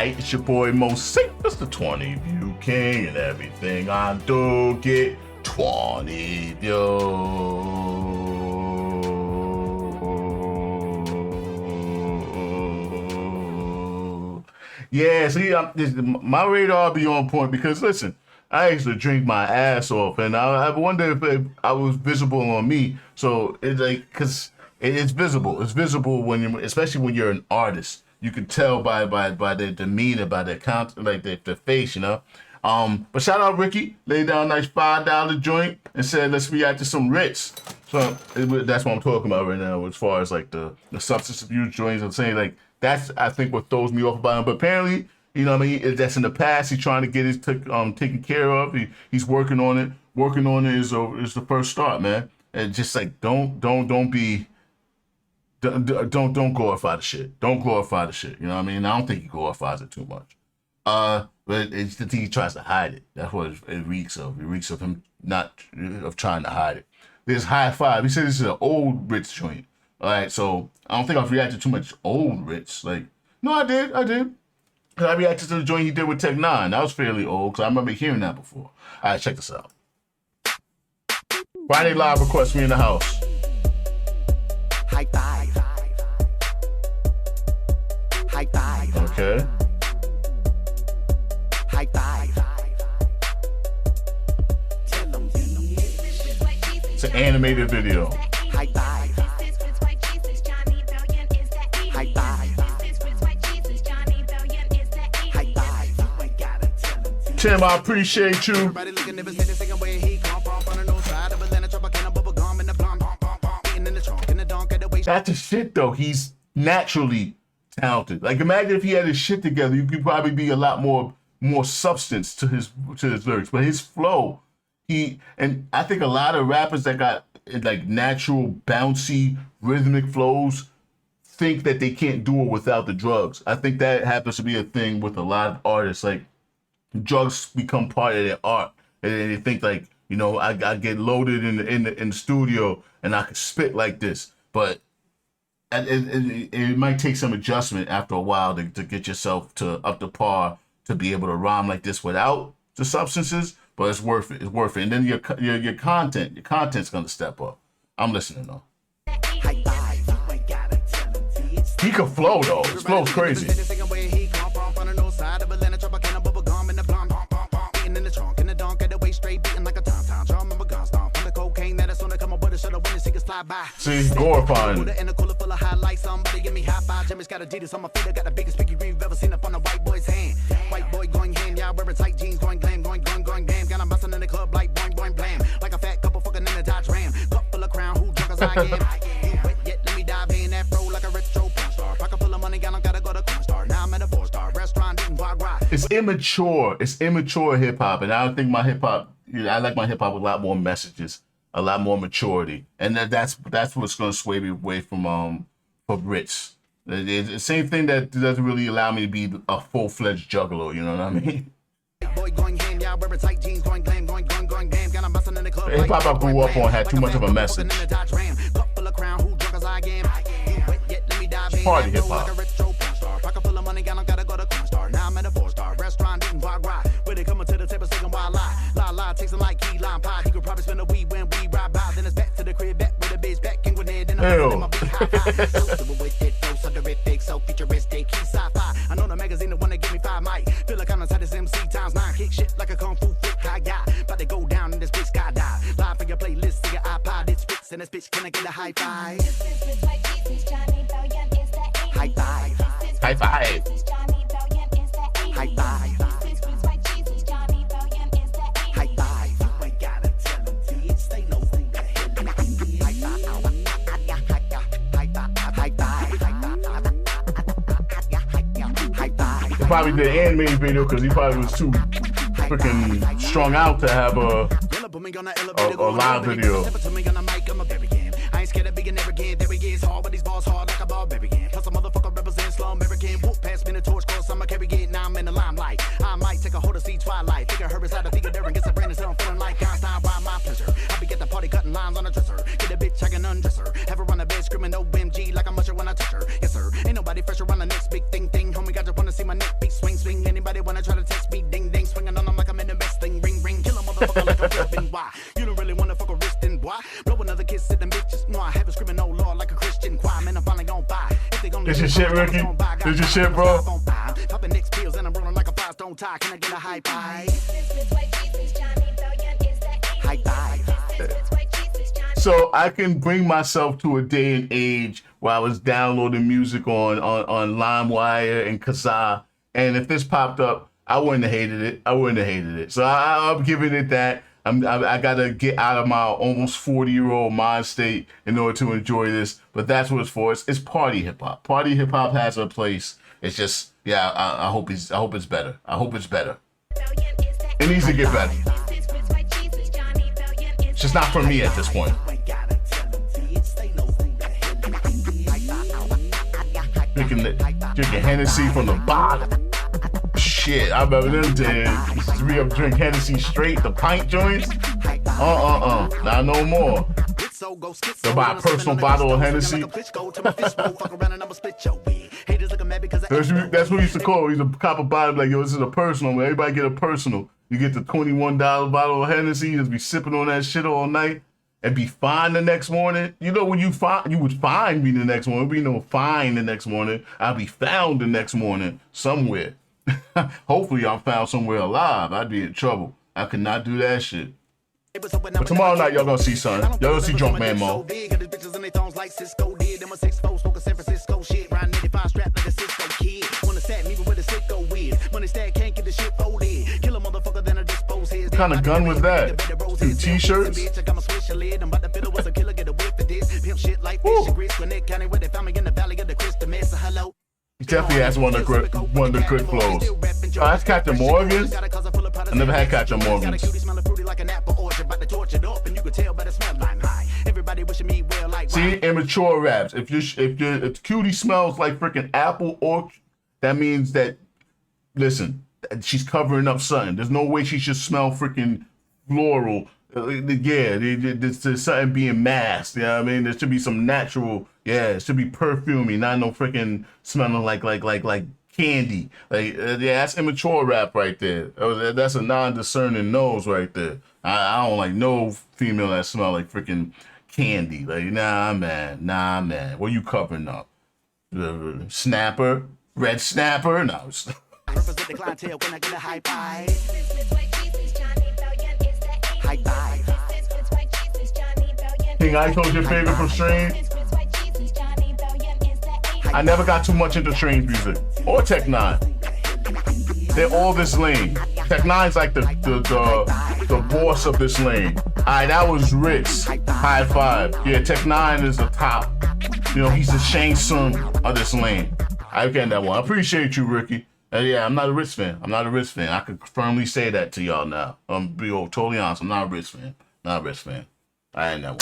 Alright, it's your boy Moseefus, the 20 view king, and everything I do get 20 views. Yeah, see, my radar be on point because listen, I used to drink my ass off, and I wonder if I was visible on me. So it's like, cause it's visible. It's visible when you, especially when you're an artist. You can tell by their demeanor, by their like their face, you know. But shout out Ricky, laid down a nice $5 joint and said let's react to some Ritz. So that's what I'm talking about right now, as far as like the substance abuse joints. I'm saying like that's I think what throws me off about him. But apparently, you know what I mean, that's in the past. He's trying to get his taken care of. He's working on it. Working on it is the first start, man. And just like don't glorify the shit. Don't glorify the shit. You know what I mean? I don't think he glorifies it too much. But it's the thing he tries to hide it. That's what it reeks of. It reeks of him of trying to hide it. There's High Five. He said this is an old Ritz joint. All right, so I don't think I've reacted too much old Ritz. Like, no, I did. I reacted to the joint he did with Tech 9. That was fairly old because I remember hearing that before. All right, check this out. Friday Live request me in the house. High five. High five. Okay. High five. It's an animated video. High five. High five. High five. Tim, I appreciate you. That's the shit though. He's naturally talented. Like imagine if he had his shit together, you could probably be a lot more substance to his lyrics. But his flow, and I think a lot of rappers that got like natural bouncy rhythmic flows think that they can't do it without the drugs. I think that happens to be a thing with a lot of artists. Like drugs become part of their art, and they think like, you know, I get loaded in the studio and I can spit like this, but it might take some adjustment after a while to get yourself to up to par to be able to rhyme like this without the substances. But it's worth it. It's worth it. And then your content's gonna step up. I'm listening though. He can flow though. His flow's crazy. See, glorifying. White boy going ham, y'all wearing tight jeans, going glam, going bam. Got 'em bustin' in the club like boing boing blam. Like a fat couple fucking in a Dodge Ram. Cup full of Crown, who drunk as I am. You wet yet? Let me dive in that fro like a retro porn star. Pocket full of money, got 'em gotta go to corn star. Now I'm at a 4-star restaurant eating foie gras. It's immature. It's immature hip hop, and I don't think my hip hop. I like my hip hop with a lot more messages, a lot more maturity, and that's what's gonna sway me away from Ritz. It's the same thing that doesn't really allow me to be a full-fledged juggler. You know what I mean? The hip hop I grew up on had too much of a message. Party hip hop. Ew. I know the magazine that wanna give me 5 mic. Feel like I'm inside this MC times 9. Kick shit like a kung fu flick. I got about to go down in this bitch skydive. Live for your playlist, to your iPod. It spits and this bitch, can I get a high five? High five. High five. High five. Probably did an animated video because he probably was too freaking strung out to have a live video. I ain't scared of being there again. There he is, hard, but these balls hard like a ball berry. Plus a motherfucker represents slow American. Whoop past me the torch, cause I'ma carry it. Now I'm in the limelight. I might take a hold of see twilight. Figure her is out of figure there and get some brand and I'm feeling like Einstein. Why my pleasure? I be at the party cutting lines on a dresser. Get a bitch, I can undress her. Have her on the bed screaming OMG like I'm usher when I touch her. Yes sir, ain't nobody fresher on the next big thing. Homie got to wanna see my neck be swing. This your shit, Ricky? This your shit, bro? Popping next pills and I'm rolling like a 5-stone tie. Can I get a high five? High five. So I can bring myself to a day and age where I was downloading music on LimeWire and Kazaa, and if this popped up, I wouldn't have hated it. I wouldn't have hated it. So I'm giving it that. I gotta get out of my almost 40-year-old mind state in order to enjoy this. But that's what it's for. It's party hip hop. Party hip hop has a place. It's just, yeah. I hope it's better. I hope it's better. It needs to get better. It's just not for me at this point. Drinking Hennessy from the bottom. Shit, I remember them days. We up drink Hennessy straight, the pint joints. Not no more. They'll buy a personal bottle of Hennessy. That's what we used to call it. We used to cop a bottle like, yo, this is a personal. Everybody get a personal. You get the $21 bottle of Hennessy. You just be sipping on that shit all night and be fine the next morning. You know, when you would find me the next morning. There'd be no fine the next morning. I'll be found the next morning somewhere. Hopefully I'm found somewhere alive. I'd be in trouble. I could not do that shit. But tomorrow night y'all gonna see son. Y'all gonna see Drunk Man Mo. What kind of gun was that? 2 t-shirts? He definitely has one of the good flows. Oh, that's Captain Morgan? I never had Captain Morgan. See, immature raps. If Cutie smells like freaking apple or that means that, listen, she's covering up something. There's no way she should smell freaking floral. Yeah, there's something being masked. You know what I mean? There should be some natural. Yeah, it should be perfumey, not no freaking smelling like candy. Like yeah, that's immature rap right there. That's a non-discerning nose right there. I don't like no female that smell like freaking candy. Like nah man. What you covering up? Snapper, red snapper? No. Represent the clientele when I get a high five. High five. King Ito's your favorite from Strange? I never got too much into Strange music or Tech 9. They're all this lane. Tech 9's like the boss of this lane. Alright, that was Ritz. High five. Yeah, Tech 9 is the top. You know, he's the Shang Tsung of this lane. I get that one. I appreciate you, Ricky. Yeah, I'm not a Ritz fan. I can firmly say that to y'all now. I'm be totally honest. I'm not a Ritz fan. I ain't that one.